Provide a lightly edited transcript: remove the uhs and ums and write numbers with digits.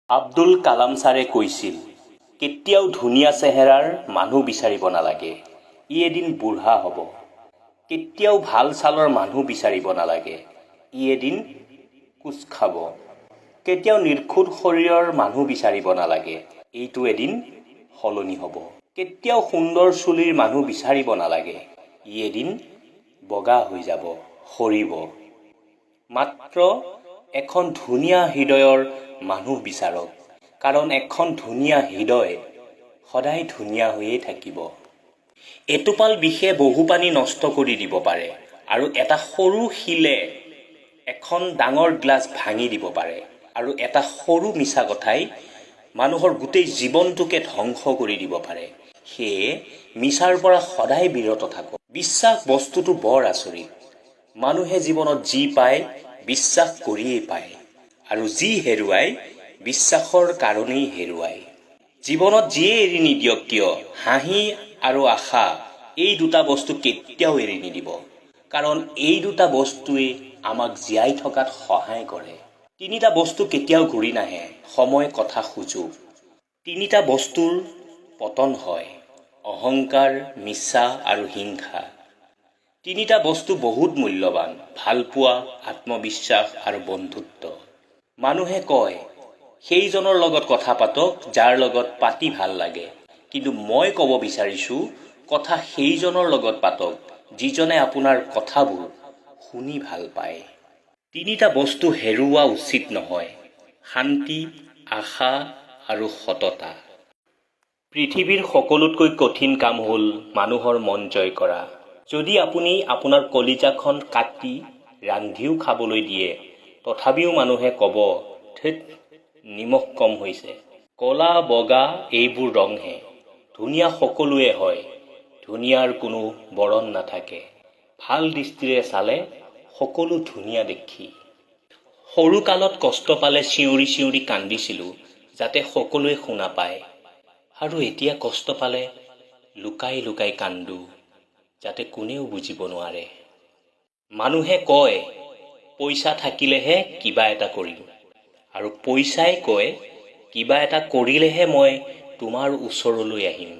আব্দুল কালাম ছাৰে কৈছিল, কেতিয়াও ধুনীয়া চেহেৰাৰ মানুহ বিচাৰিব নালাগে, ই এদিন বুঢ়া হ'ব। কেতিয়াও ভাল ছালৰ মানুহ বিচাৰিব নালাগে, ই এদিন কোচ খাব। কেতিয়াও নিৰ্খুঁত শৰীৰৰ মানুহ বিচাৰিব নালাগে, এইটো এদিন সলনি হ'ব। কেতিয়াও সুন্দৰ চুলিৰ মানুহ বিচাৰিব নালাগে, ই এদিন বগা হৈ যাব, সৰিব। মাত্ৰ এখন ধুনীয়া হৃদয়ৰ মানুহ বিচাৰক, কাৰণ এখন ধুনীয়া হৃদয় সদায় ধুনীয়া হৈয়ে থাকিব। এটোপাল বিষে বহু পানী নষ্ট কৰি দিব পাৰে, আৰু এটা সৰু শিলে এখন ডাঙৰ গ্লাছ ভাঙি দিব পাৰে, আৰু এটা সৰু মিছা কথাই মানুহৰ গোটেই জীৱনটোকে ধ্বংস কৰি দিব পাৰে। সেয়ে মিছাৰ পৰা সদায় বিৰত থাকক। বিশ্বাস বস্তুটো বৰ আচৰিত। মানুহে জীৱনত যি পায় বিশ্বাস কৰিয়েই পায়, আৰু যি হেৰুৱায় বিশ্বাসৰ কাৰণেই হেৰুৱায়। জীৱনত যিয়ে এৰি নিদিয়ক কিয়, হাঁহি আৰু আশা এই দুটা বস্তু কেতিয়াও এৰি নিদিব, কাৰণ এই দুটা বস্তুৱে আমাক জীয়াই থকাত সহায় কৰে। তিনিটা বস্তু কেতিয়াও ঘূৰি নাহে, সময়, কথা, সুযোগ। তিনিটা বস্তুৰ পতন হয়, অহংকাৰ, মিছা আৰু হিংসা। তিনিটা বস্তু বহুত মূল্যৱান, ভালপোৱা, আত্মবিশ্বাস আৰু বন্ধুত্ব। মানুহে কয়, সেইজনৰ লগত কথা পাতক যাৰ লগত পাতি ভাল লাগে, কিন্তু মই ক'ব বিচাৰিছোঁ, কথা সেইজনৰ লগত পাতক যিজনে আপোনাৰ কথাবোৰ শুনি ভাল পায়। তিনিটা বস্তু হেৰুওৱা উচিত নহয়, শান্তি, আশা আৰু সততা। পৃথিৱীৰ সকলোতকৈ কঠিন কাম হ'ল মানুহৰ মন জয় কৰা। যদি আপুনি আপোনাৰ কলিজাখন কাটি ৰান্ধিও খাবলৈ দিয়ে, তথাপিও মানুহে ক'ব, ধেৎ, নিমখ কম হৈছে। ক'লা বগা এইবোৰ ৰংহে, ধুনীয়া সকলোৱে হয়, ধুনীয়াৰ কোনো বৰণ নাথাকে। ভাল দৃষ্টিৰে চালে সকলো ধুনীয়া দেখি। সৰুকালত কষ্ট পালে চিঞৰি চিঞৰি কান্দিছিলোঁ, যাতে সকলোৱে শুনা পায়, আৰু এতিয়া কষ্ট পালে লুকাই লুকাই কান্দো, যাতে কোনেও বুজিব নোৱাৰে। মানুহে কয়, পইচা থাকিলেহে কিবা এটা কৰিম, আৰু পইচাই কয়, কিবা এটা কৰিলেহে মই তোমাৰ ওচৰলৈ আহিম।